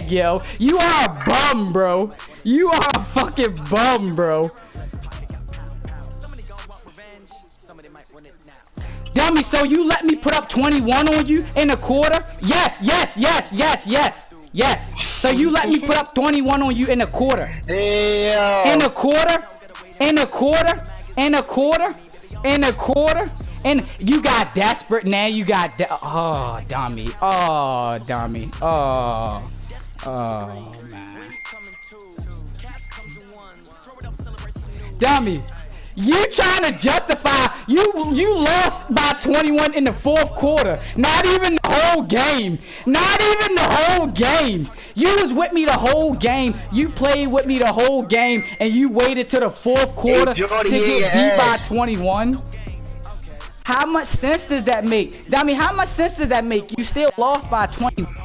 bag, yo. You are a bum, bro. You are a fucking bum, bro. Dummy, so you let me put up 21 on you in a quarter? Yes. So you let me put up 21 on you in a quarter? Hey, in a quarter? And you got desperate. Now you got oh, dummy. Oh, man. Dummy. You trying to justify you lost by 21 in the fourth quarter. Not even the whole game. You was with me the whole game. You played with me the whole game, and you waited to the fourth quarter to get beat by 21. How much sense does that make? Dummy, how much sense does that make? You still lost by 21.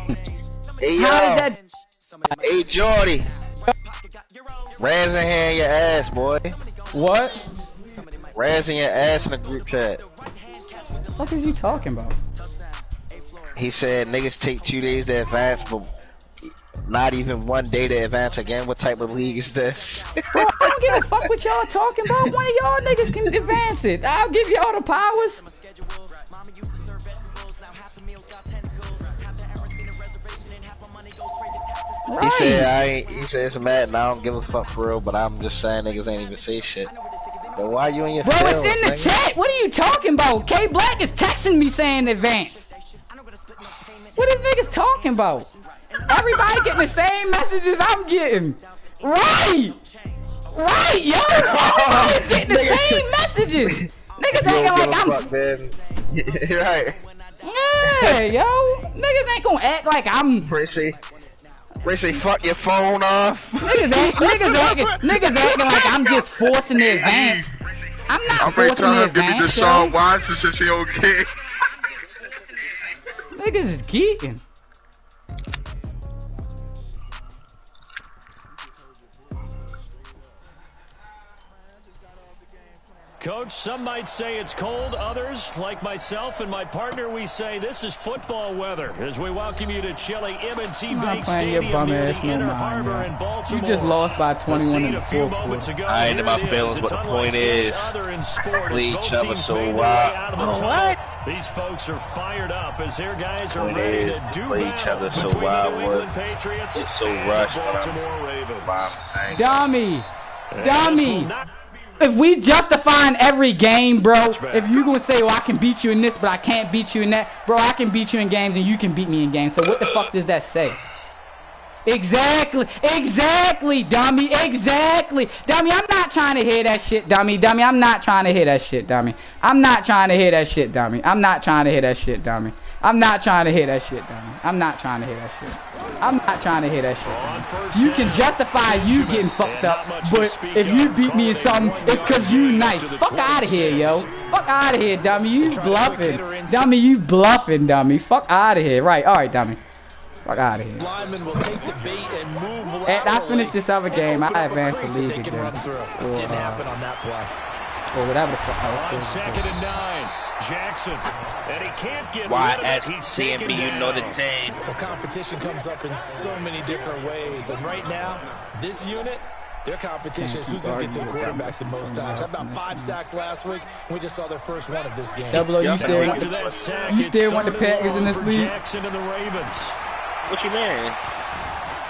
Hey, how did that? Hey, Jordy. Razzing hand your ass, boy. What? Razzing your ass in the group chat. What is you talking about? He said niggas take 2 days to advance, but not even 1 day to advance again. What type of league is this? Bro, I don't give a fuck what y'all talking about. One of y'all niggas can advance it. I'll give y'all the powers. Right. He said it's mad and I don't give a fuck for real, but I'm just saying niggas ain't even say shit. Then why you in your Bro, feels, it's in the chat. What are you talking about? K Black is texting me saying advance. What is niggas talking about? Everybody getting the same messages I'm getting. Right, yo. Everybody's getting the same messages. Niggas acting like I'm. Fuck, man. Right. Yeah, yo. Niggas ain't gonna act like I'm. Prissy, fuck your phone off. Niggas acting like I'm just forcing the advance. I'm not forcing the advance. Give me the song. Why is this okay? Niggas is geeking. Coach, some might say it's cold. Others, like myself and my partner, we say this is football weather as we welcome you to chilly M&T Bank Stadium near the Inner Harbor in Baltimore. You just lost by 21 in the fourth quarter. I ain't in my feelings, but the point is, play each other so wild. What? These folks are fired up as their guys are ready to do play each other so wild. It's so rushed. Dummy. If we justifying every game, bro, if you gonna say, well, I can beat you in this, but I can't beat you in that, bro, I can beat you in games and you can beat me in games. So what the fuck does that say? Exactly, dummy, exactly. Dummy, I'm not trying to hear that shit, dummy. I'm not trying to hear that shit, dummy. I'm not trying to hear that shit, dummy. You can justify you getting fucked up, but if you beat me in something, it's cause you nice. Fuck out of here, yo. Fuck out of here, dummy. You bluffing. Dummy. Fuck out of here. Right, alright, dummy. Fuck out of here. I finished this other game. I advanced the league again. Or whatever the fuck I was doing. 2nd and 9. Jackson, and he can't get YSCMB, you know the team. Well, competition comes up in so many different ways, and right now, this unit, their competition is who's going to get to the quarterback the most times. How about 5 sacks last week? We just saw their first one of this game. Double O, you still want the Packers in this league? Jackson and the Ravens. What you mean?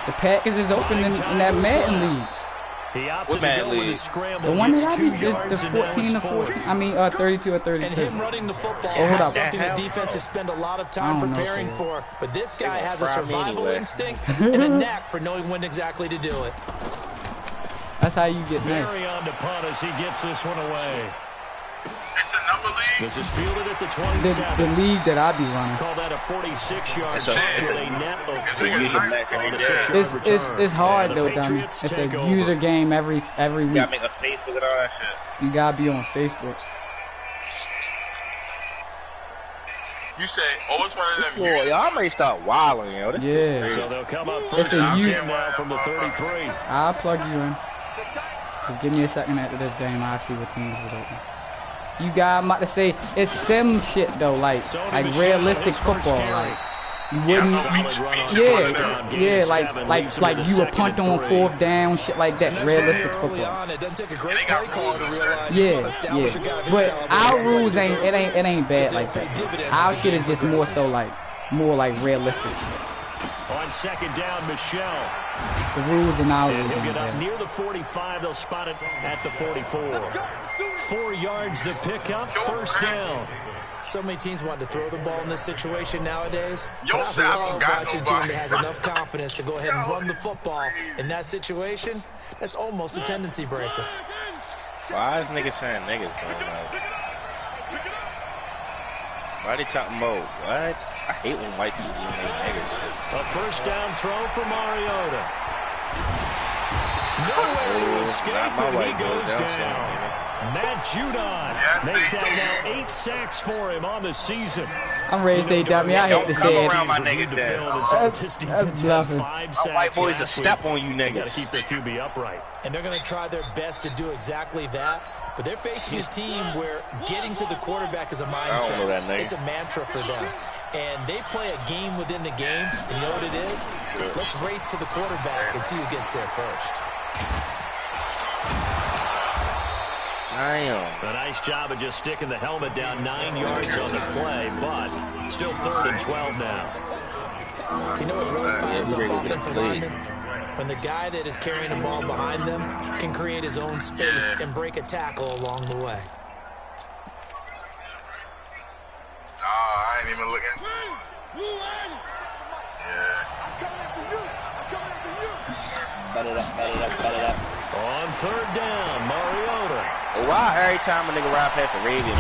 The Packers is open in that Madden league. What Madden league? The one that I beat, the 14 to 14. I mean, 32 or 32. And him running the football is something the defenses spend a lot of time preparing for. But this guy has a survival instinct and a knack for knowing when exactly to do it. That's how you get there. Barry on to punt as he gets this one away. It's another league. This is fielded at the 27. The league that I be running. Call that a 46-yard jump with a net of 4. It's hard though, dummy. It's a user game every week. You gotta make a Facebook and all that shit. You gotta be on Facebook. You say, it's one of them. Y'all may start wilding, yo. Yeah. So they'll come up first and 10 now from the 33. I'll plug you in. Just give me a second after this game. I'll see what teams are open. You guys, I'm about to say, it's sim shit though, like realistic football, like. You wouldn't. Yeah, like you a punt on 4th down, shit like that. Realistic football. Yeah. But our rules ain't bad like that. Our shit is just more so like realistic shit. On 2nd down, Michelle. The rules in our rules. He'll get up near the 45. They'll spot it at the 44. 4 yards the pickup. 1st down. So many teams want to throw the ball in this situation nowadays. Yo, I love watching a team that has nobody. enough confidence to go ahead and run the football. In that situation, that's almost a tendency breaker. Why is niggas saying niggas, though? Like, why they talking about what? I hate when white people name niggas. A 1st down throw for Mariota. Nowhere to escape, and he goes down. Matt Judon make that now 8 sacks for him on the season. I'm ready to say dummy. I hate to say it. Around my niggas there. That's bluffing. White boys will step on you niggas. Got to keep their QB upright. And they're going to try their best to do exactly that. But they're facing a team where getting to the quarterback is a mindset. It's a mantra for them. And they play a game within the game. And you know what it is? Let's race to the quarterback and see who gets there first. Damn. A nice job of just sticking the helmet down 9 yards on the play, but still 3rd and 12 now. You know what really fires up offensive linemen? When the guy that is carrying the ball behind them can create his own space and break a tackle along the way. I ain't even looking. Bet it up. On 3rd down, Mariota. Why every time a nigga ride past the Ravens,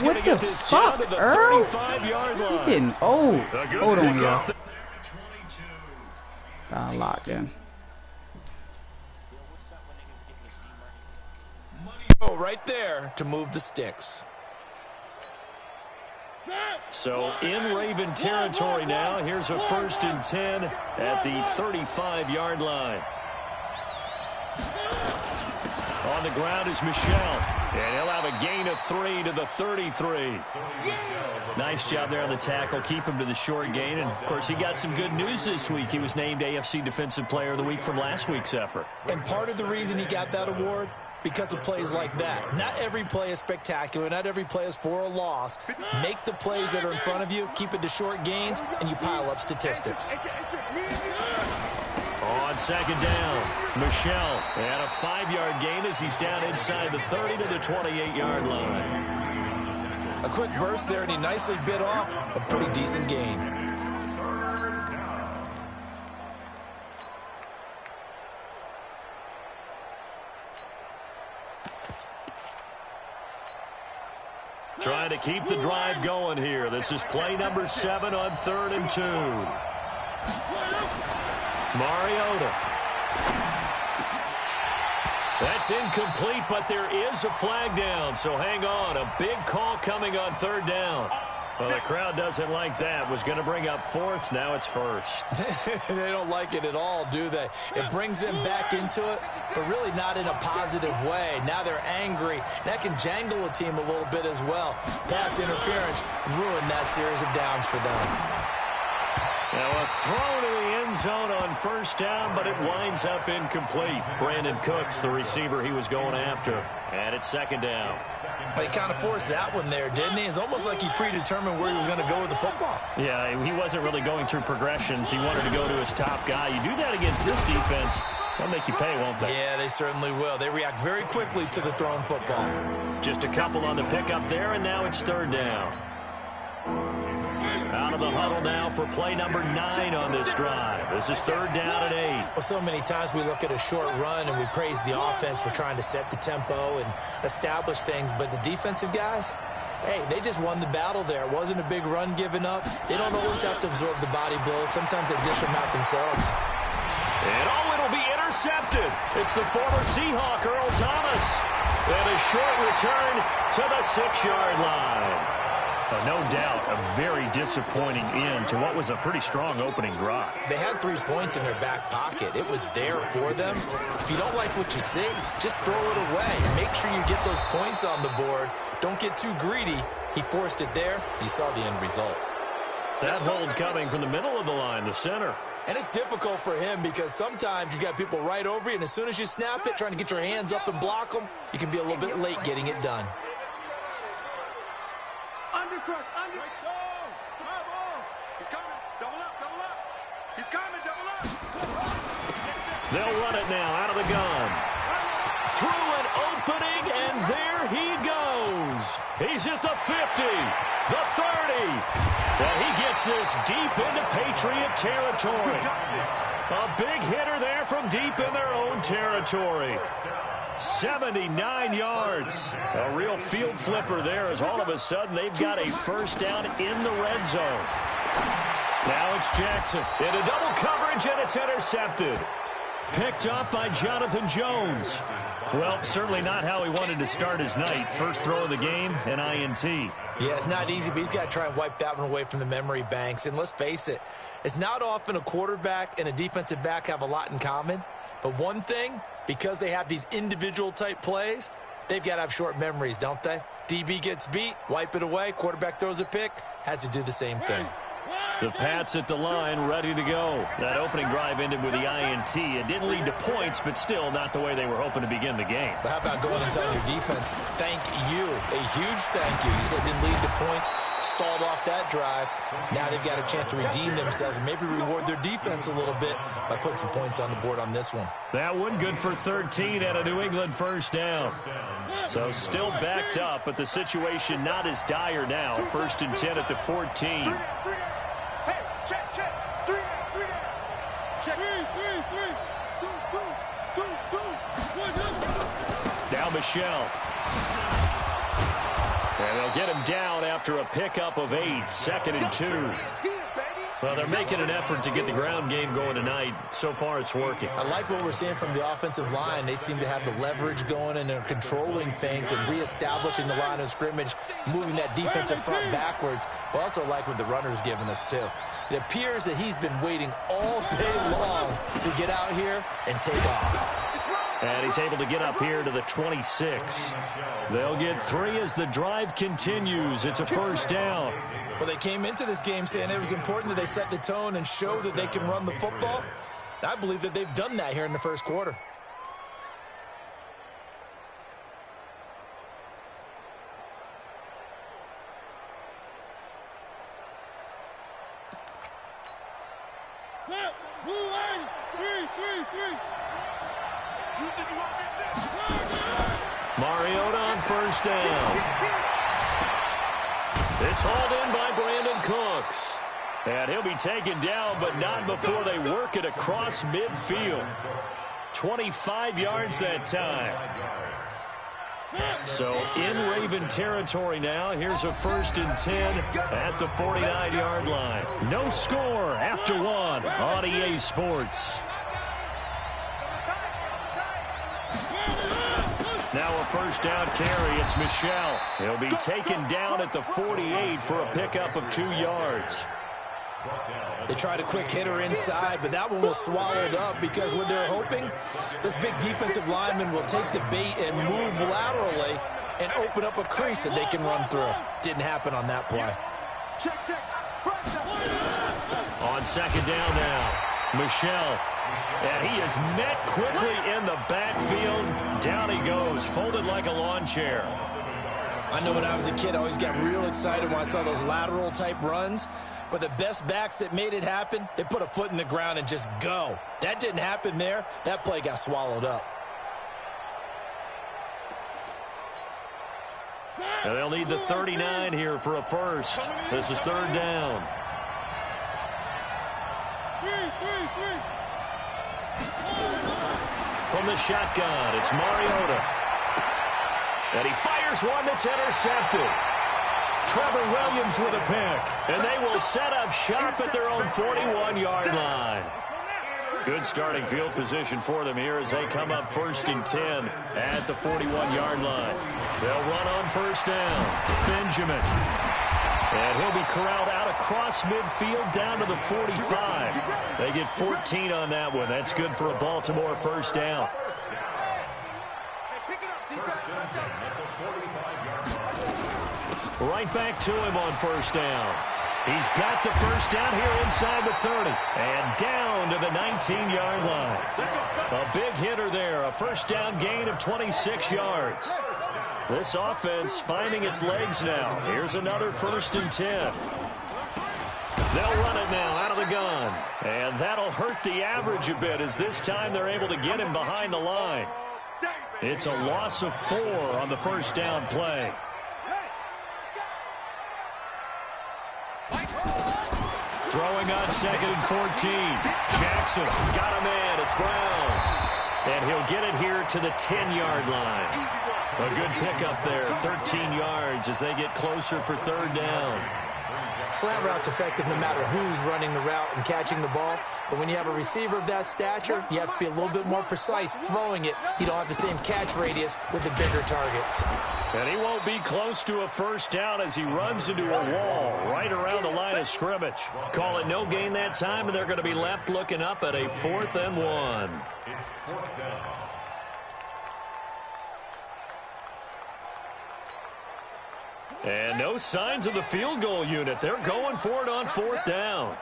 What the fuck, Earl? 35-yard line. He's getting old. Hold on, y'all. Got locked in. Oh, right there to move the sticks. So in Raven territory now. Here's a 1st and 10 at the 35-yard line. On the ground is Michelle, and he'll have a gain of 3 to the 33. Nice job there on the tackle. Keep him to the short gain. And, of course, he got some good news this week. He was named AFC Defensive Player of the Week from last week's effort. And part of the reason he got that award, because of plays like that. Not every play is spectacular. Not every play is for a loss. Make the plays that are in front of you, keep it to short gains, and you pile up statistics. On 2nd down, Michelle and a 5-yard gain as he's down inside the 30 to the 28-yard line. A quick burst there, and he nicely bit off a pretty decent gain. Trying to keep the drive going here. This is play number 7 on 3rd and 2. Mariota. That's incomplete, but there is a flag down, so hang on. A big call coming on 3rd down. Well, the crowd doesn't like that. Was going to bring up 4th. Now it's 1st. They don't like it at all, do they? It brings them back into it, but really not in a positive way. Now they're angry. That can jangle a team a little bit as well. Pass interference ruined that series of downs for them. Now a throw to the end zone on 1st down, but it winds up incomplete. Brandon Cooks, the receiver he was going after. And it's 2nd down. He kind of forced that one there, didn't he? It's almost like he predetermined where he was going to go with the football. Yeah, he wasn't really going through progressions. He wanted to go to his top guy. You do that against this defense, they'll make you pay, won't they? Yeah, they certainly will. They react very quickly to the thrown football. Just a couple on the pickup there, and now it's 3rd down. Out of the huddle now for play number 9 on this drive. This is 3rd down and 8. Well, so many times we look at a short run and we praise the offense for trying to set the tempo and establish things, but the defensive guys, hey, they just won the battle there. It wasn't a big run given up. They don't always have to absorb the body blows. Sometimes they dish them out themselves. And it'll be intercepted. It's the former Seahawk, Earl Thomas. And a short return to the 6-yard line. No doubt a very disappointing end to what was a pretty strong opening drive. They had 3 points in their back pocket. It was there for them. If you don't like what you see, just throw it away. Make sure you get those points on the board. Don't get too greedy. He forced it there. You saw the end result. That hold coming from the middle of the line, the center. And it's difficult for him because sometimes you've got people right over you, and as soon as you snap it, trying to get your hands up and block them, you can be a little bit late getting it done. Undercrush, He's coming. Double up. He's coming, double up. They'll run it now out of the gun. Through an opening, and there he goes. He's at the 50, the 30. Well, he gets this deep into Patriot territory. A big hitter there from deep in their own territory. 79 yards. A real field flipper there as all of a sudden they've got a first down in the red zone. Now it's Jackson into double coverage, and it's intercepted. Picked up by Jonathan Jones. Well, certainly not how he wanted to start his night. First throw of the game, an INT. Yeah, it's not easy, but he's got to try and wipe that one away from the memory banks. And let's face it, it's not often a quarterback and a defensive back have a lot in common. But one thing, because they have these individual type plays, they've got to have short memories, don't they? DB gets beat, wipe it away, quarterback throws a pick, has to do the same thing. The Pats at the line, ready to go. That opening drive ended with the INT. It didn't lead to points, but still not the way they were hoping to begin the game. But how about going and telling your defense, thank you, a huge thank you. You said it didn't lead to points, stalled off that drive. Now they've got a chance to redeem themselves and maybe reward their defense a little bit by putting some points on the board on this one. That one good for 13 and a New England first down. So still backed up, but the situation not as dire now. First and 10 at the 14. Check. Three. Check. Now Michelle. And they'll get him down after a pickup of 8. Second and 2. Well, they're making an effort to get the ground game going tonight. So far, it's working. I like what we're seeing from the offensive line. They seem to have the leverage going, and they're controlling things and reestablishing the line of scrimmage, moving that defensive front backwards. But also like what the runner's giving us, too. It appears that he's been waiting all day long to get out here and take off. And he's able to get up here to the 26. They'll get 3 as the drive continues. It's a first down. Well, they came into this game saying it was important that they set the tone and show that they can run the football. I believe that they've done that here in the first quarter. Mariota on first down. It's hauled in by Brandon Cooks. And he'll be taken down, but not before they work it across midfield. 25 yards that time. So in Raven territory now. Here's a first and 10 at the 49-yard line. No score after 1 on EA Sports. Now a first down carry. It's Michelle. He'll be taken down at the 48 for a pickup of 2 yards. They tried a quick hitter inside, but that one was swallowed up because what they're hoping, this big defensive lineman will take the bait and move laterally and open up a crease that they can run through. Didn't happen on that play. On second down now, Michelle. And he is met quickly in the backfield. Down he goes, folded like a lawn chair. I know when I was a kid, I always got real excited when I saw those lateral type runs. But the best backs that made it happen, they put a foot in the ground and just go. That didn't happen there. That play got swallowed up. And they'll need the 39 here for a first. This is third down. From the shotgun, it's Mariota. And he fires one that's intercepted. Trevor Williams with a pick. And they will set up shop at their own 41-yard line. Good starting field position for them here as they come up first and 10 at the 41-yard line. They'll run on first down. Benjamin. And he'll be corralled out across midfield down to the 45. They get 14 on that one. That's good for a Baltimore first down. Right back to him on first down. He's got the first down here inside the 30. And down to the 19-yard line. A big hitter there. A first down gain of 26 yards. This offense finding its legs now. Here's another 1st and 10. They'll run it now out of the gun. And that'll hurt the average a bit as this time they're able to get him behind the line. It's a loss of 4 on the first down play. Throwing on 2nd and 14. Jackson got a man. It's Brown. And he'll get it here to the 10-yard line. A good pickup there. 13 yards as they get closer for 3rd down. Slant route's effective no matter who's running the route and catching the ball. But when you have a receiver of that stature, you have to be a little bit more precise throwing it. You don't have the same catch radius with the bigger targets. And he won't be close to a first down as he runs into a wall right around the line of scrimmage. Call it no gain that time, and they're going to be left looking up at a 4th and 1. And no signs of the field goal unit. They're going for it on 4th down.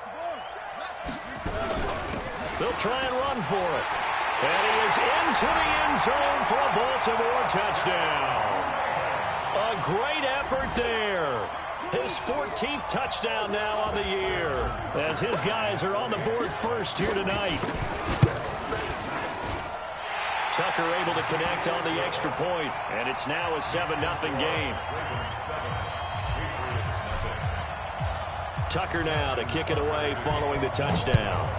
They'll try and run for it. And he is into the end zone for a Baltimore touchdown. A great effort there. His 14th touchdown now on the year as his guys are on the board first here tonight. Tucker able to connect on the extra point, and it's now a 7-0 game. Tucker now to kick it away following the touchdown.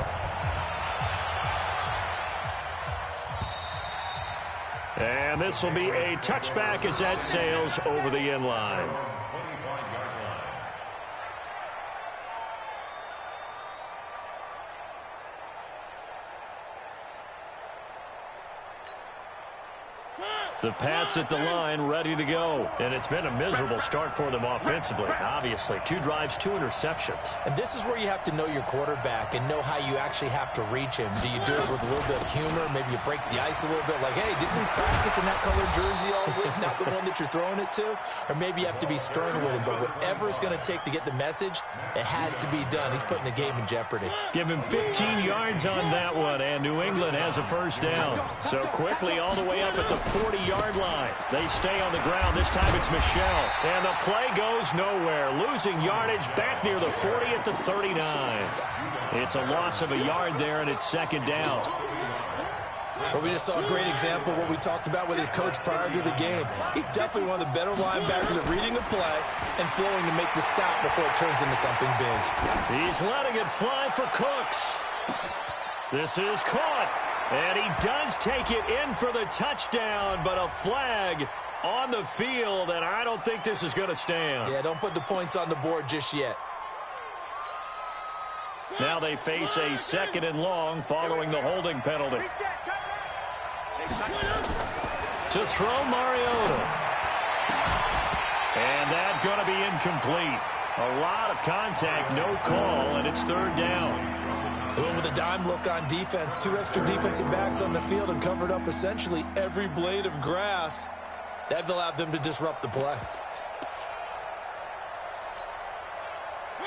And this will be a touchback as that sails over the end line. The Pats at the line, ready to go. And it's been a miserable start for them offensively, obviously. 2 drives, 2 interceptions. And this is where you have to know your quarterback and know how you actually have to reach him. Do you do it with a little bit of humor? Maybe you break the ice a little bit, like, hey, didn't we practice in that colored jersey all week, not the one that you're throwing it to? Or maybe you have to be stern with him. But whatever it's going to take to get the message, it has to be done. He's putting the game in jeopardy. Give him 15 yards on that one, and New England has a first down. So quickly all the way up at the 40-yard line. They stay on the ground. This time it's Michel. And the play goes nowhere. Losing yardage back near the 40 at the 39. It's a loss of a yard there, and it's 2nd down. Well, we just saw a great example of what we talked about with his coach prior to the game. He's definitely one of the better linebackers at reading a play and flowing to make the stop before it turns into something big. He's letting it fly for Cooks. This is caught. And he does take it in for the touchdown, but a flag on the field, and I don't think this is going to stand. Yeah, don't put the points on the board just yet. Now they face a 2nd and long following the holding penalty. To throw Mariota. And that's going to be incomplete. A lot of contact, no call, and it's 3rd down. Going with a dime look on defense. 2 extra defensive backs on the field and covered up essentially every blade of grass. That allowed them to disrupt the play.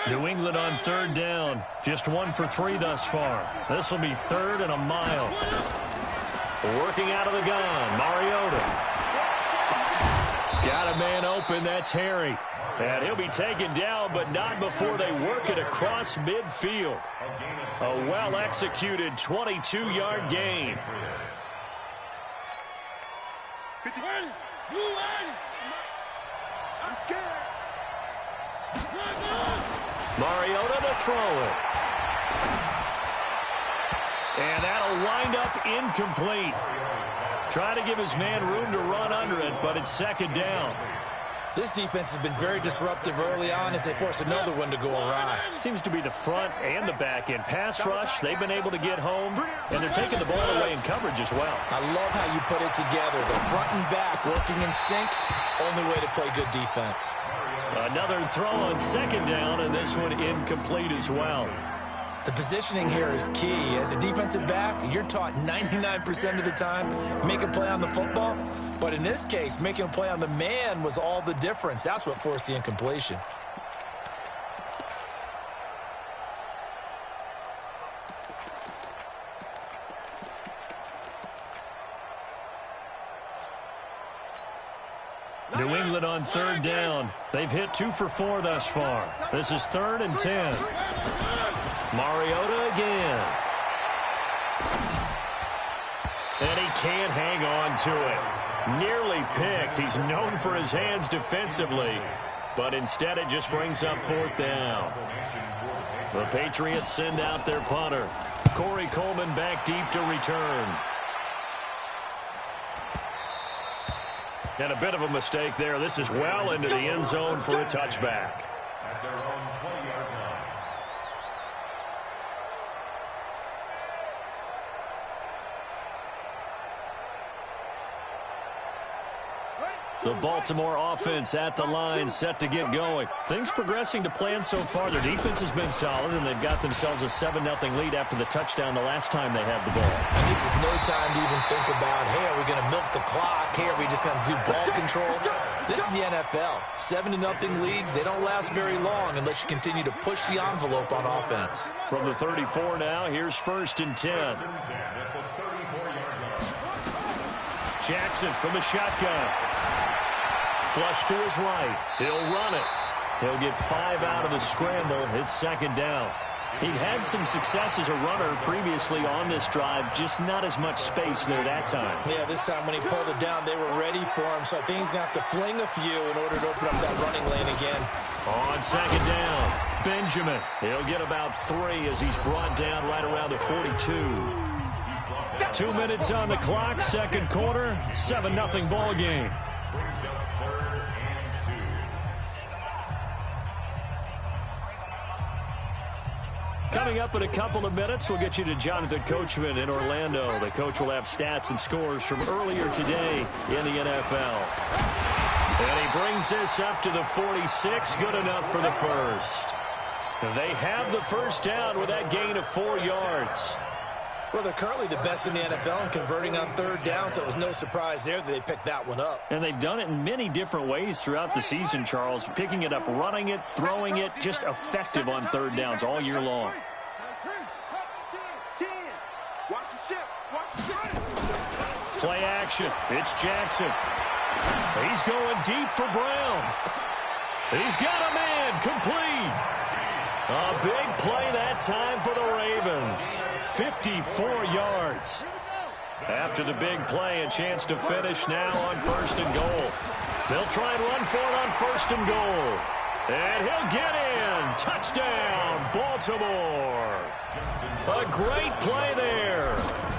New England on 3rd down. Just 1 for 3 thus far. This will be 3rd and a mile. Working out of the gun. Mariota. Got a man open. That's Harry. And he'll be taken down, but not before they work it across midfield. A well-executed 22-yard gain. Mariota to throw it. And that'll wind up incomplete. Try to give his man room to run under it, but it's 2nd down. This defense has been very disruptive early on as they force another one to go awry. Seems to be the front and the back end. Pass rush, they've been able to get home, and they're taking the ball away in coverage as well. I love how you put it together. The front and back working in sync, only way to play good defense. Another throw on 2nd down, and this one incomplete as well. The positioning here is key. As a defensive back, you're taught 99% of the time, make a play on the football. But in this case, making a play on the man was all the difference. That's what forced the incompletion. New England on 3rd down. They've hit 2 for 4 thus far. This is 3rd and 10. Mariota again. And he can't hang on to it. Nearly picked. He's known for his hands defensively. But instead it just brings up 4th down. The Patriots send out their punter. Corey Coleman back deep to return. And a bit of a mistake there. This is well into the end zone for a touchback. The Baltimore offense at the line, set to get going. Things progressing to plan so far. Their defense has been solid, and they've got themselves a 7-0 lead after the touchdown the last time they had the ball. And this is no time to even think about, hey, are we going to milk the clock? Hey, are we just going to do ball control? This is the NFL. 7-0 leads, they don't last very long unless you continue to push the envelope on offense. From the 34 now, here's 1st and 10. Jackson from the shotgun. Flush to his right. He'll run it. He'll get 5 out of the scramble. It's 2nd down. He'd had some success as a runner previously on this drive, just not as much space there that time. Yeah, this time when he pulled it down, they were ready for him, so I think he's going to have to fling a few in order to open up that running lane again. On 2nd down, Benjamin. He'll get about 3 as he's brought down right around the 42. 2 minutes on the clock, 2nd quarter, 7-0 ball game. Coming up in a couple of minutes, we'll get you to Jonathan Coachman in Orlando. The coach will have stats and scores from earlier today in the NFL. And he brings this up to the 46. Good enough for the first. They have the 1st down with that gain of 4 yards. Well, they're currently the best in the NFL in converting on 3rd down, so it was no surprise there that they picked that one up. And they've done it in many different ways throughout the season, Charles. Picking it up, running it, throwing it, just effective on 3rd downs all year long. Play action. It's Jackson. He's going deep for Brown. He's got a man complete. A big play that time for the Ravens. 54 yards. After the big play, a chance to finish now on 1st and goal. They'll try and run for it on 1st and goal. And he'll get in. Touchdown, Baltimore. A great play there.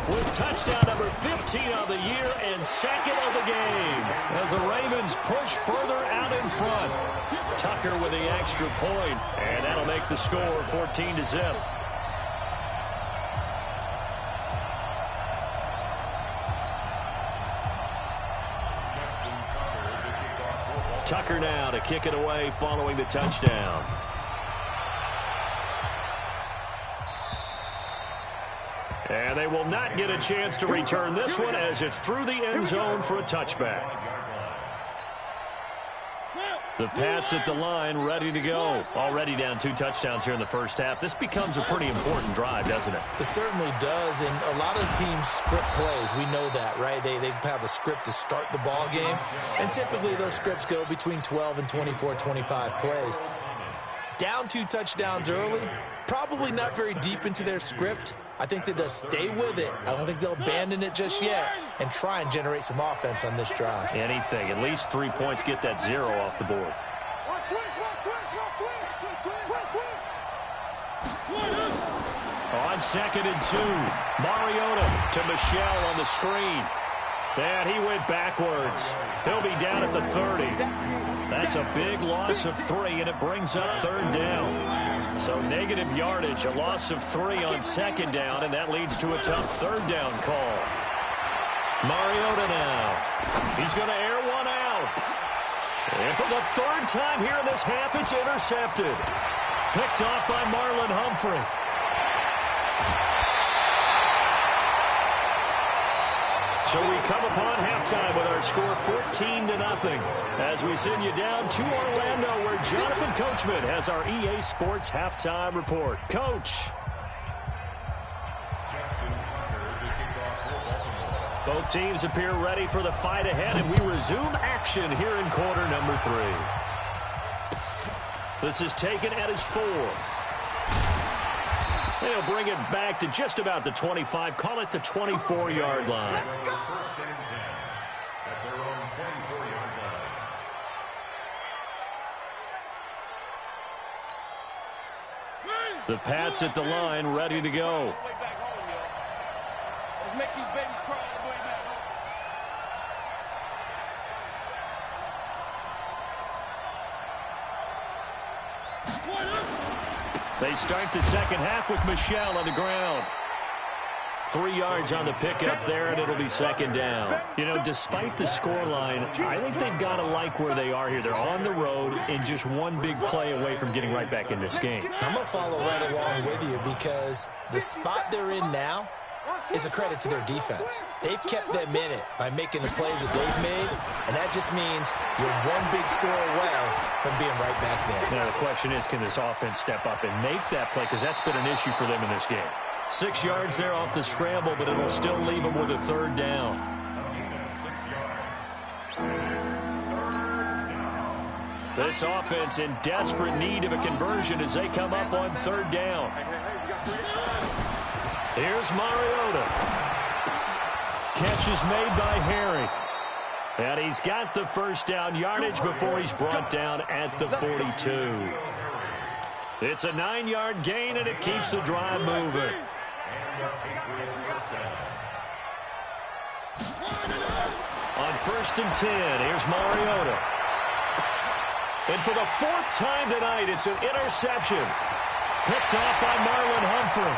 With touchdown number 15 of the year and 2nd of the game. As the Ravens push further out in front. Tucker with the extra point. And that'll make the score 14-0. Tucker now to kick it away following the touchdown. And they will not get a chance to return this one as it's through the end zone for a touchback. The Pats at the line, ready to go. Already down 2 touchdowns here in the 1st half. This becomes a pretty important drive, doesn't it? It certainly does, and a lot of teams script plays. We know that, right? They have a script to start the ball game, and typically those scripts go between 12 and 24, 25 plays. Down 2 touchdowns early, probably not very deep into their script. I think that they'll stay with it. I don't think they'll abandon it just yet and try and generate some offense on this drive. Anything. At least 3 points, get that 0 off the board. On 2nd and 2, Mariota to Michel on the screen. And he went backwards. He'll be down at the 30. That's a big loss of 3, and it brings up 3rd down. So negative yardage, a loss of 3 on 2nd down, and that leads to a tough 3rd down call. Mariota now. He's going to air one out. And for the 3rd time here in this half, it's intercepted. Picked off by Marlon Humphrey. So we come upon halftime with our score 14-0 as we send you down to Orlando where Jonathan Coachman has our EA Sports halftime report. Coach. Both teams appear ready for the fight ahead, and we resume action here in quarter number 3. This is taken at his 4. They'll bring it back to just about the 25. Call it the 24-yard line. First and 10 at their own 24-yard line. The Pats at the line, ready to go. Let's make these babies cry all the way back home. They start the second half with Michel on the ground. 3 yards on the pickup there, and it'll be second down. You know, despite the scoreline, I think they've got to like where they are here. They're on the road and just one big play away from getting right back in this game. I'm going to follow right along with you because the spot they're in now is a credit to their defense. They've kept them in it by making the plays that they've made, and that just means you're one big score away from being right back there. Now, the question is, can this offense step up and make that play? Because that's been an issue for them in this game. 6 yards there off the scramble, but it'll still leave them with a third down. This offense in desperate need of a conversion as they come up on third down. Here's Mariota. Catch is made by Harry. And he's got the first down yardage before he's brought down at the 42. It's a 9-yard gain, and it keeps the drive moving. On first and 10, here's Mariota. And for the 4th time tonight, it's an interception. Picked off by Marlon Humphrey.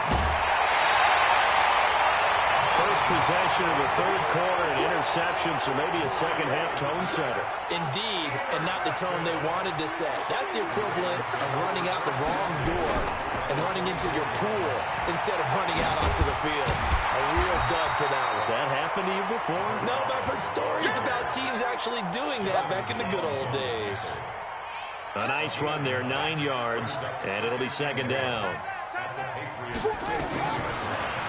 First possession of the third quarter, an interception, so maybe a second-half tone setter. Indeed, and not the tone they wanted to set. That's the equivalent of running out the wrong door and running into your pool instead of running out onto the field. A real dud for that one. Has that happened to you before? No, but I've heard stories about teams actually doing that back in the good old days. A nice run there, 9 yards, and it'll be second down.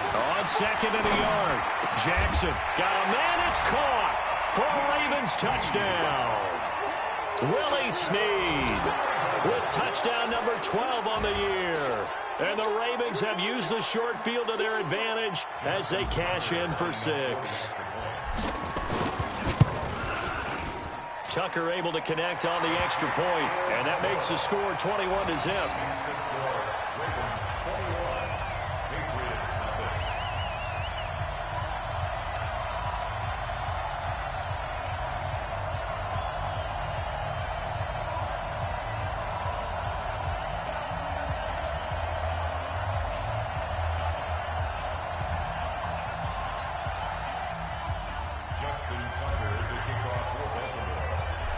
On second and a yard, Jackson got a man, it's caught for a Ravens touchdown. Willie Snead with touchdown number 12 on the year. And the Ravens have used the short field to their advantage as they cash in for 6. Tucker able to connect on the extra point, and that makes the score 21-0.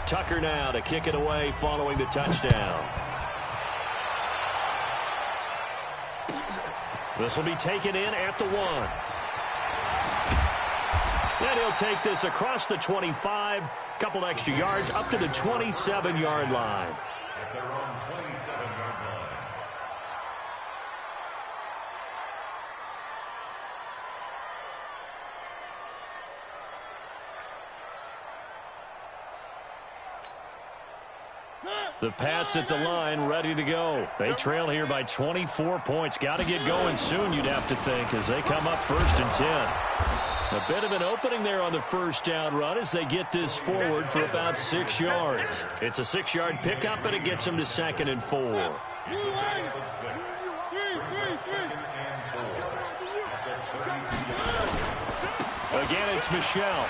Tucker now to kick it away following the touchdown. This will be taken in at the 1. And he'll take this across the 25, couple extra yards up to the 27-yard line. At their own 27-yard line. The Pats at the line, ready to go. They trail here by 24 points. Got to get going soon, you'd have to think, as they come up first and 10. A bit of an opening there on the first down run as they get this forward for about 6 yards. It's a 6-yard pickup, and it gets them to second and 4. Again, it's Michel.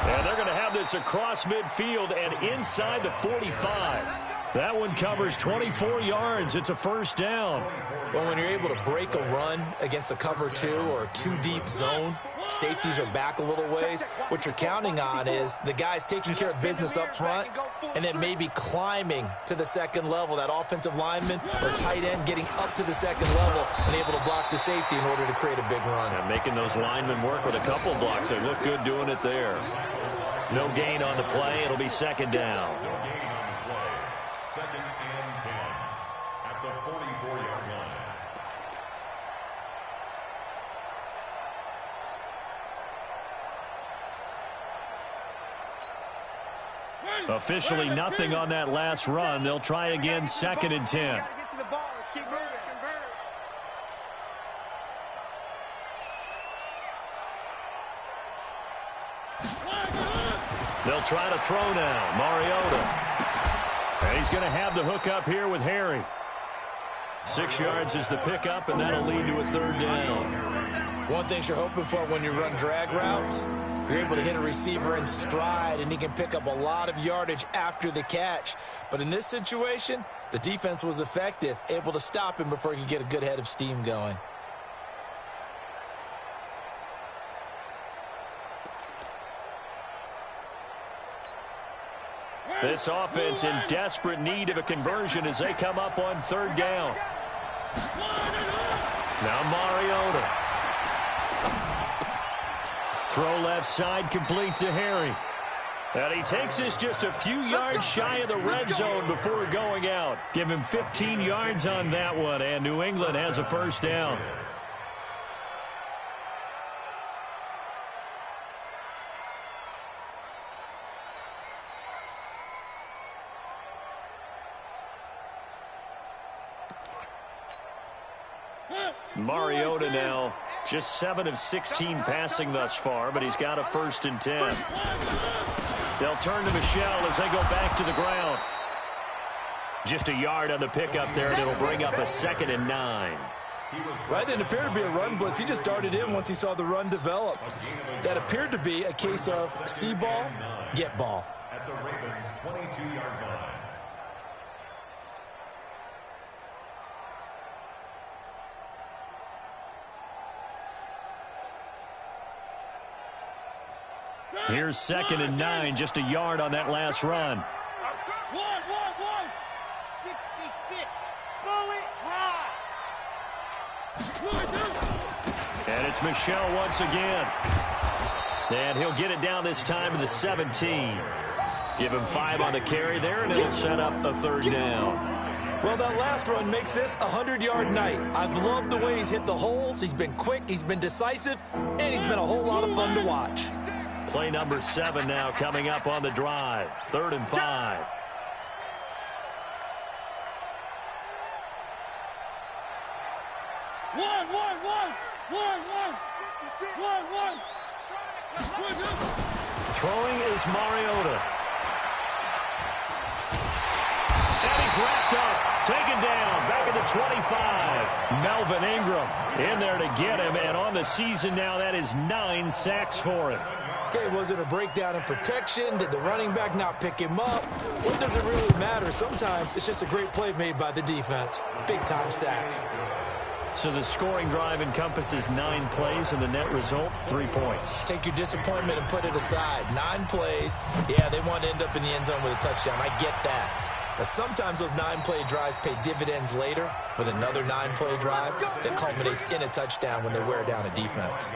And they're going to have this across midfield and inside the 45. That one covers 24 yards. It's a first down. Well, when you're able to break a run against a cover 2 or a 2-deep zone, safeties are back a little ways. What you're counting on is the guys taking care of business up front and then maybe climbing to the second level. That offensive lineman or tight end getting up to the second level and able to block the safety in order to create a big run. And making those linemen work with a couple blocks. They look good doing it there. No gain on the play. It'll be second down. no gain on the play. Second and 10 at the 44-yard line. Officially nothing on that last run. They'll try again, 2nd and 10. They'll try to throw now. Mariota. And he's going to have the hook up here with Harry. 6 yards is the pickup, and that'll lead to a 3rd down. One thing you're hoping for when you run drag routes, you're able to hit a receiver in stride, and he can pick up a lot of yardage after the catch. But in this situation, the defense was effective, able to stop him before he could get a good head of steam going. This offense in desperate need of a conversion as they come up on 3rd down. Now Mariota. Throw left side, complete to Harry. And he takes this just a few yards shy of the red zone before going out. Give him 15 yards on that one, and New England has a 1st down. Mariota now just 7 of 16 passing thus far, but he's got a 1st and 10. They'll turn to Michel as they go back to the ground. Just a yard on the pickup there, and it'll bring up a 2nd and 9. That didn't appear to be a run blitz. He just darted in once he saw the run develop. That appeared to be a case of see ball, get ball. At the Ravens' 22-yard line. Here's 2nd and 9, just a yard on that last run. 66. Bullet high. And it's Michel once again. And he'll get it down this time to the 17. Give him 5 on the carry there, and it'll set up a 3rd down. Well, that last run makes this a 100-yard night. I've loved the way he's hit the holes. He's been quick, he's been decisive, and he's been a whole lot of fun to watch. Play number 7 now coming up on the drive. 3rd and 5. Throwing is Mariota. And he's wrapped up. Taken down. Back at the 25. Melvin Ingram in there to get him. And on the season now, that is 9 sacks for him. Okay, was it a breakdown in protection? Did the running back not pick him up? What does it really matter? Sometimes it's just a great play made by the defense. Big-time sack. So the scoring drive encompasses 9 plays, and the net result, 3 points. Take your disappointment and put it aside. 9 plays. Yeah, they want to end up in the end zone with a touchdown. I get that. But sometimes those 9-play drives pay dividends later with another 9-play drive that culminates in a touchdown when they wear down a defense.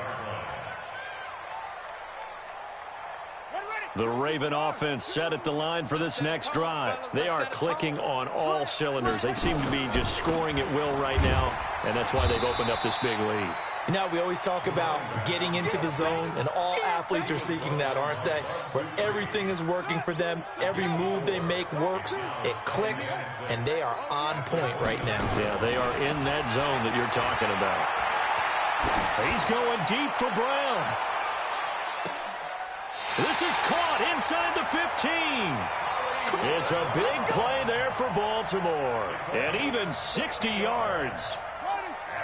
The Raven offense set at the line for this next drive. They are clicking on all cylinders. They seem to be just scoring at will right now, and that's why they've opened up this big lead. Now, we always talk about getting into the zone, and all athletes are seeking that, aren't they? Where everything is working for them, every move they make works, it clicks, and they are on point right now. Yeah, they are in that zone that you're talking about. He's going deep for Brown. This is caught inside the 15. It's a big play there for Baltimore. And even 60 yards.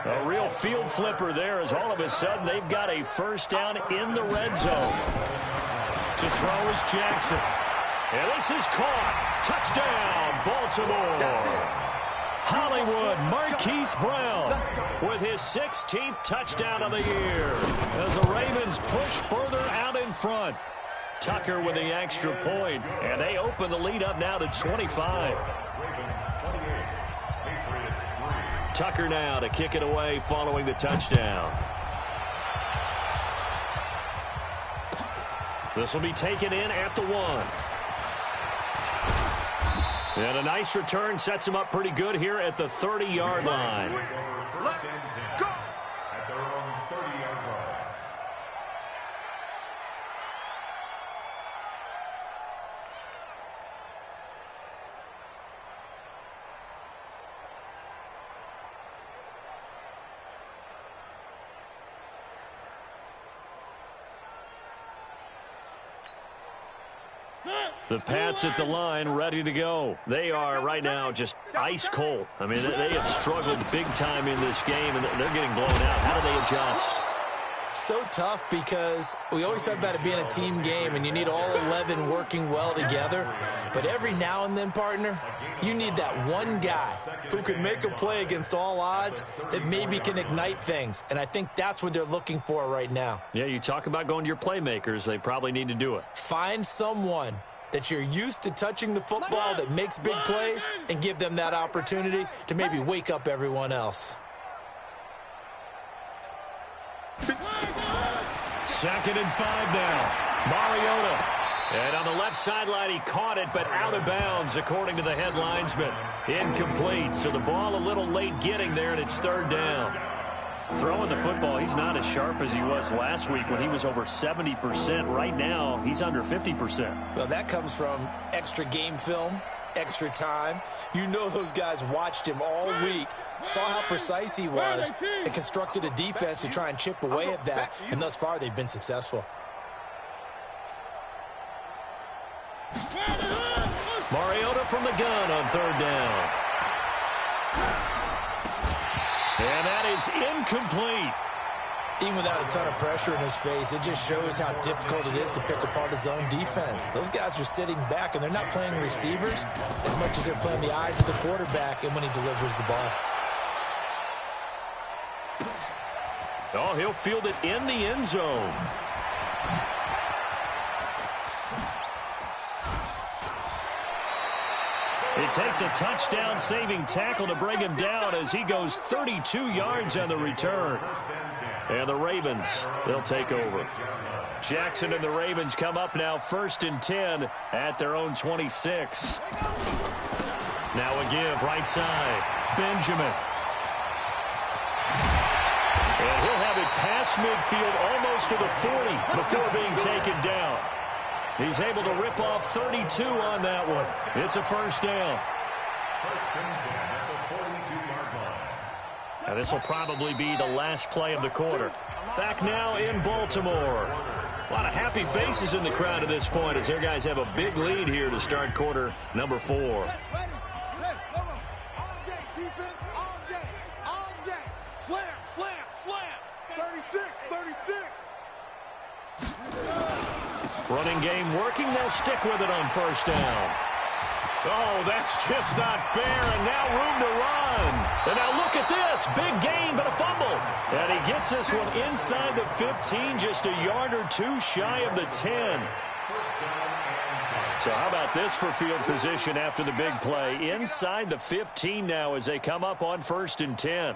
A real field flipper there as all of a sudden they've got a 1st down in the red zone. To throw is Jackson. And this is caught. Touchdown, Baltimore. Hollywood Marquise Brown with his 16th touchdown of the year as the Ravens push further out in front. Tucker with the extra point, and they open the lead up now to 25. Tucker now to kick it away following the touchdown. This will be taken in at the 1. And a nice return sets him up pretty good here at the 30-yard line. First and 10 at their own 30-yard line. The Pats at the line, ready to go. They are right now just ice cold. I mean, they have struggled big time in this game, and they're getting blown out. How do they adjust? So tough because we always talk about it being a team game, and you need all 11 working well together. But every now and then, partner, you need that one guy who can make a play against all odds that maybe can ignite things. And I think that's what they're looking for right now. Yeah, you talk about going to your playmakers. They probably need to do it. Find someone that you're used to touching the football that makes big plays and give them that opportunity to maybe wake up everyone else. 2nd and 5 now. Mariota. And on the left sideline, he caught it, but out of bounds, according to the head linesman. Incomplete. So the ball a little late getting there, and it's 3rd down. Throwing the football, he's not as sharp as he was last week when he was over 70%. Right now, he's under 50%. Well, that comes from extra game film, extra time. You know those guys watched him all week, saw how precise he was, and constructed a defense to try and chip away at that, and thus far they've been successful. Mariota from the gun on 3rd down. And that is incomplete. Even without a ton of pressure in his face, it just shows how difficult it is to pick apart his own defense. Those guys are sitting back, and they're not playing receivers as much as they're playing the eyes of the quarterback and when he delivers the ball. Oh, he'll field it in the end zone. It takes a touchdown-saving tackle to bring him down as he goes 32 yards on the return. And the Ravens, they'll take over. Jackson and the Ravens come up now 1st and 10 at their own 26. Now a give, right side. Benjamin. And he'll have it past midfield almost to the 40 before being taken down. He's able to rip off 32 on that one. It's a 1st down. And this will probably be the last play of the quarter. Back now in Baltimore. A lot of happy faces in the crowd at this point as their guys have a big lead here to start quarter number 4. Running game working. They'll stick with it on 1st down. Oh, that's just not fair, and now room to run. And now look at this. Big gain, but a fumble. And he gets this one inside the 15, just a yard or two shy of the 10. So how about this for field position after the big play? Inside the 15 now as they come up on 1st and 10.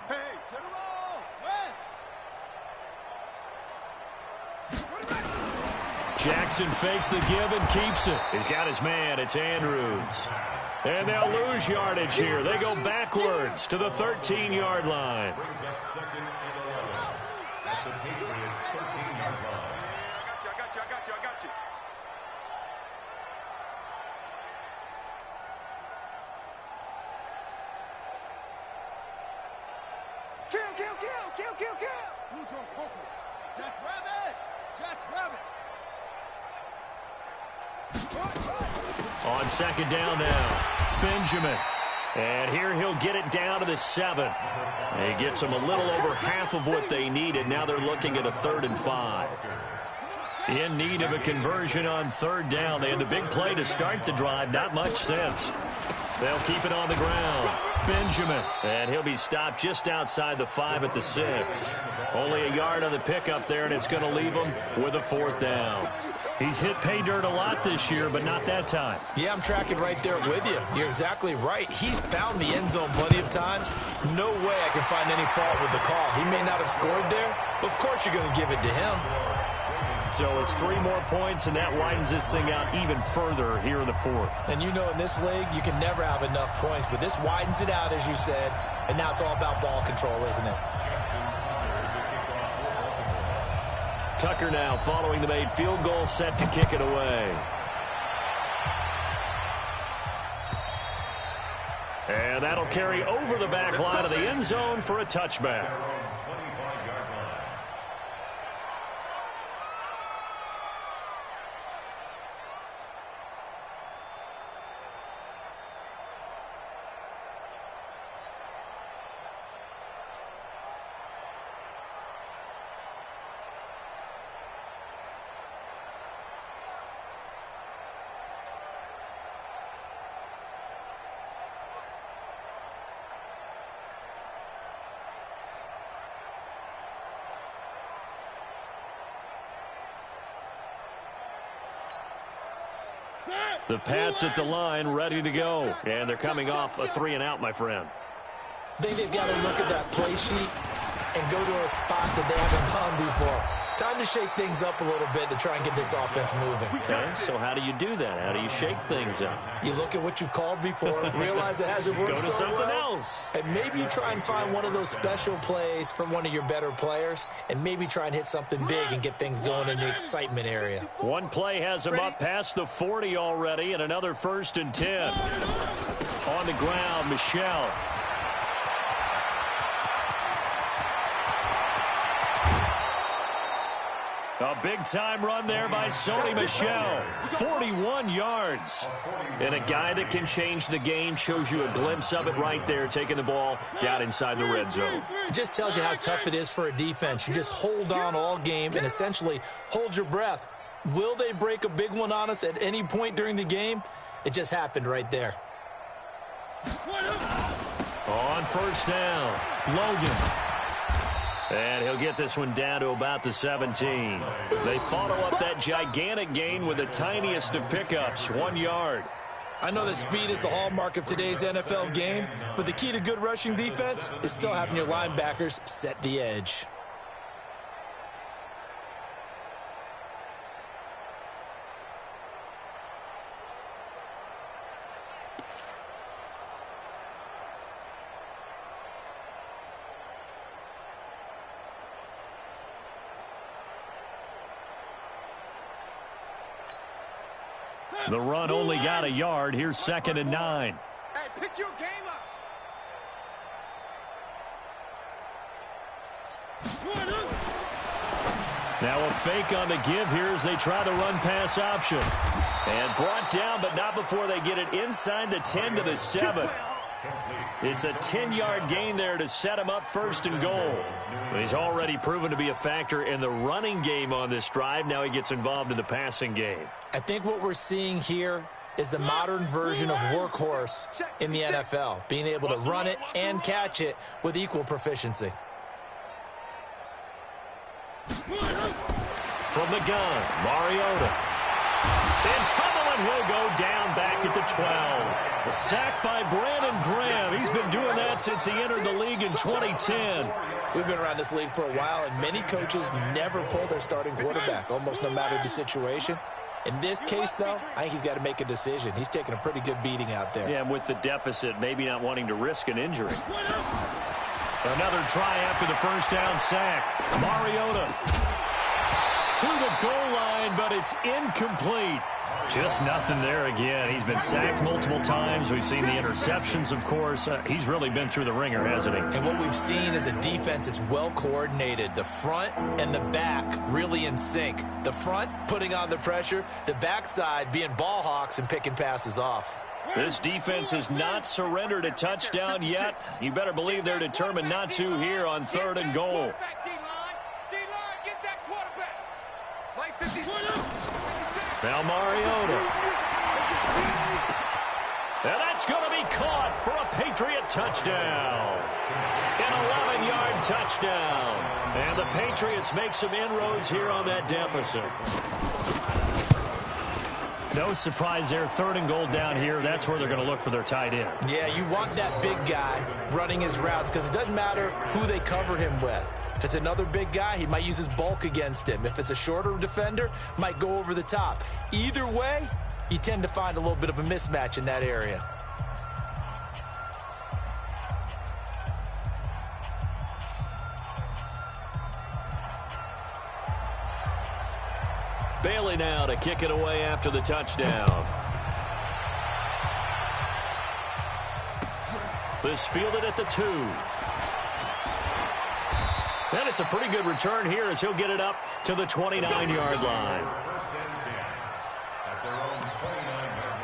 Jackson fakes the give and keeps it. He's got his man. It's Andrews. And they'll lose yardage here. They go backwards to the 13-yard line. Brings up 2nd and 11 at the Patriots' 13-yard line. I got you. Kill. Neutral Coker. Jack Rabbit. On 2nd down now, Benjamin. And here he'll get it down to the 7. He gets them a little over half of what they needed. Now they're looking at a 3rd and 5. In need of a conversion on 3rd down. They had the big play to start the drive. Not much sense. They'll keep it on the ground. Benjamin. And he'll be stopped just outside the 5 at the 6. Only a yard on the pickup there, and it's going to leave him with a 4th down. He's hit pay dirt a lot this year, but not that time. Yeah, I'm tracking right there with you. You're exactly right. He's found the end zone plenty of times. No way I can find any fault with the call. He may not have scored there, but of course you're going to give it to him. So it's 3 more points, and that widens this thing out even further here in the 4th. And you know in this league, you can never have enough points, but this widens it out, as you said, and now it's all about ball control, isn't it? Tucker now following the made field goal, set to kick it away. And that'll carry over the back line of the end zone for a touchback. The Pats at the line, ready to go. And they're coming off a 3-and-out, my friend. I think they've got to look at that play sheet and go to a spot that they haven't gone before. Time to shake things up a little bit to try and get this offense moving. Okay, so how do you do that? How do you shake things up? You look at what you've called before, realize it hasn't worked Go to so something well, else. and maybe you try and find one of those special plays from one of your better players, and maybe try and hit something big and get things going in the excitement area. One play has him up past the 40 already, and another 1st and 10. On the ground, Michel. A big-time run there by Sony Michel. 41 yards. And a guy that can change the game, shows you a glimpse of it right there, taking the ball down inside the red zone. It just tells you how tough it is for a defense. You just hold on all game and essentially hold your breath. Will they break a big one on us at any point during the game? It just happened right there. On 1st down, Logan. And he'll get this one down to about the 17. They follow up that gigantic gain with the tiniest of pickups, 1 yard. I know that speed is the hallmark of today's NFL game, but the key to good rushing defense is still having your linebackers set the edge. The run only got a yard. Here's 2nd and 9. Hey, pick your game up. Now a fake on the give here as they try the run-pass option. And brought down, but not before they get it inside the 10 to the 7. It's a 10-yard gain there to set him up 1st and goal. He's already proven to be a factor in the running game on this drive. Now he gets involved in the passing game. I think what we're seeing here is the modern version of workhorse in the NFL, being able to run it and catch it with equal proficiency. From the gun, Mariota. In trouble and will go down back at the 12. A sack by Brandon Graham. He's been doing that since he entered the league in 2010. We've been around this league for a while, and many coaches never pull their starting quarterback, almost no matter the situation. In this case, though, I think he's got to make a decision. He's taking a pretty good beating out there. Yeah, and with the deficit, maybe not wanting to risk an injury. Another try after the 1st down sack. Mariota to the goal line, but it's incomplete. Just nothing there again. He's been sacked multiple times. We've seen the interceptions, of course. He's really been through the ringer, hasn't he? And what we've seen is a defense that's well coordinated. The front and the back really in sync. The front putting on the pressure. The backside being ball hawks and picking passes off. This defense has not surrendered a touchdown yet. You better believe they're determined not to here on 3rd and goal. Now Mariota. And that's going to be caught for a Patriot touchdown. An 11-yard touchdown. And the Patriots make some inroads here on that deficit. No surprise there. 3rd and goal down here. That's where they're going to look for their tight end. Yeah, you want that big guy running his routes because it doesn't matter who they cover him with. If it's another big guy, he might use his bulk against him. If it's a shorter defender, might go over the top. Either way, you tend to find a little bit of a mismatch in that area. Bailey now to kick it away after the touchdown. This fielded at the 2. And it's a pretty good return here as he'll get it up to the 29-yard line. At their own 29-yard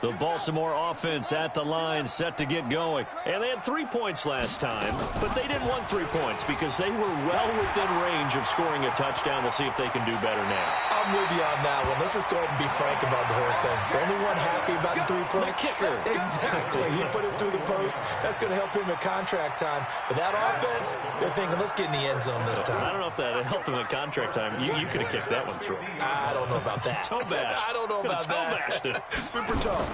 line. The Baltimore offense at the line, set to get going. And they had 3 points last time, but they didn't want 3 points because they were well within range of scoring a touchdown. We'll see if they can do better now. I'm with you on that one. Let's just go ahead and be frank about the whole thing. The only one happy about the 3-point? The kicker. Exactly. He put it through the post. That's going to help him in contract time. But that offense, they're thinking, let's get in the end zone this time. I don't know if that helped him in contract time. You could have kicked that one through. I don't know about that. Toe bash. I don't know about that. Super tough.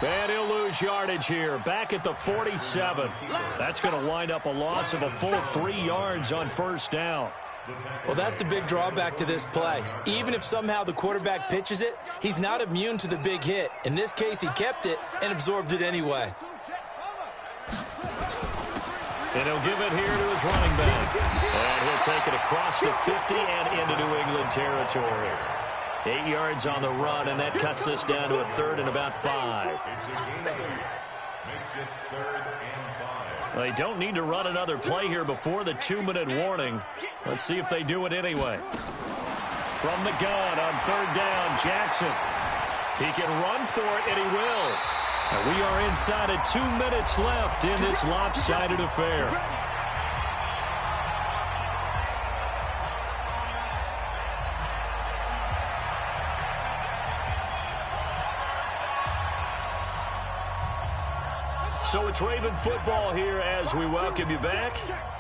And he'll lose yardage here. Back at the 47. That's going to wind up a loss of a full 3 yards on first down. Well, that's the big drawback to this play. Even if somehow the quarterback pitches it, he's not immune to the big hit. In this case, he kept it and absorbed it anyway. And he'll give it here to his running back. And he'll take it across the 50 and into New England territory. 8 yards on the run, and that cuts this down to a 3rd and about 5. They don't need to run another play here before the 2-minute warning. Let's see if they do it anyway. From the gun on 3rd down, Jackson. He can run for it, and he will. And we are inside of 2 minutes left in this lopsided affair. So it's Raven football here as we welcome you back.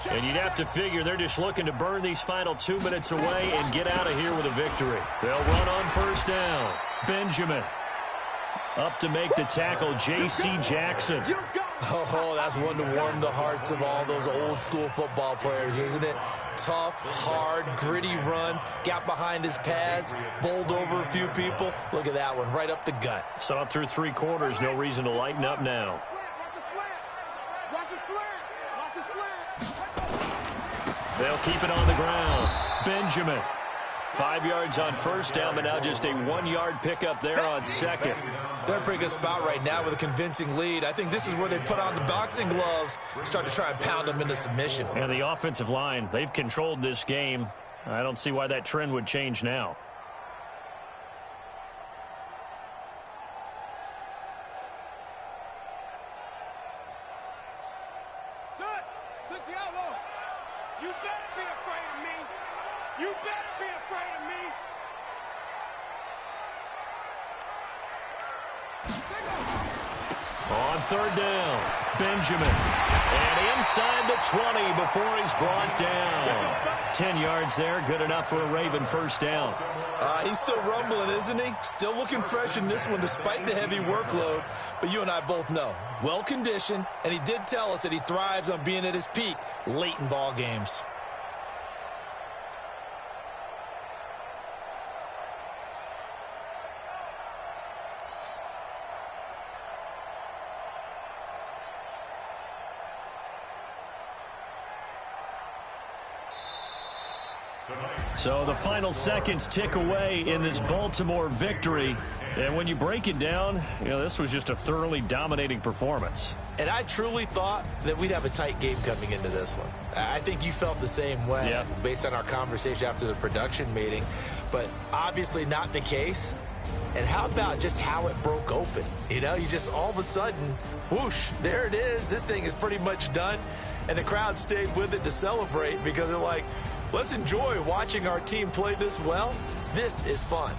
And you'd have to figure they're just looking to burn these final 2 minutes away and get out of here with a victory. They'll run on first down. Benjamin. Up to make the tackle, J.C. Jackson. Oh, that's one to warm the hearts of all those old-school football players, isn't it? Tough, hard, gritty run, got behind his pads, bowled over a few people. Look at that one, right up the gut. Saw it through 3 quarters, no reason to lighten up now. They'll keep it on the ground. Benjamin. 5 yards on first down, but now just a 1-yard pickup there on second. They're in a pretty good spot right now with a convincing lead. I think this is where they put on the boxing gloves, start to try and pound them into submission. And the offensive line, they've controlled this game. I don't see why that trend would change now. On 3rd down, Benjamin. And inside the 20 before he's brought down. 10 yards there, good enough for a Raven first down. He's still rumbling, isn't he? Still looking fresh in this one despite the heavy workload. But you and I both know, well-conditioned, and he did tell us that he thrives on being at his peak late in ball games. So the final seconds tick away in this Baltimore victory. And when you break it down, this was just a thoroughly dominating performance. And I truly thought that we'd have a tight game coming into this one. I think you felt the same way based on our conversation after the production meeting. But obviously not the case. And how about just how it broke open? You just all of a sudden, whoosh, there it is. This thing is pretty much done. And the crowd stayed with it to celebrate because they're like, let's enjoy watching our team play this well. This is fun.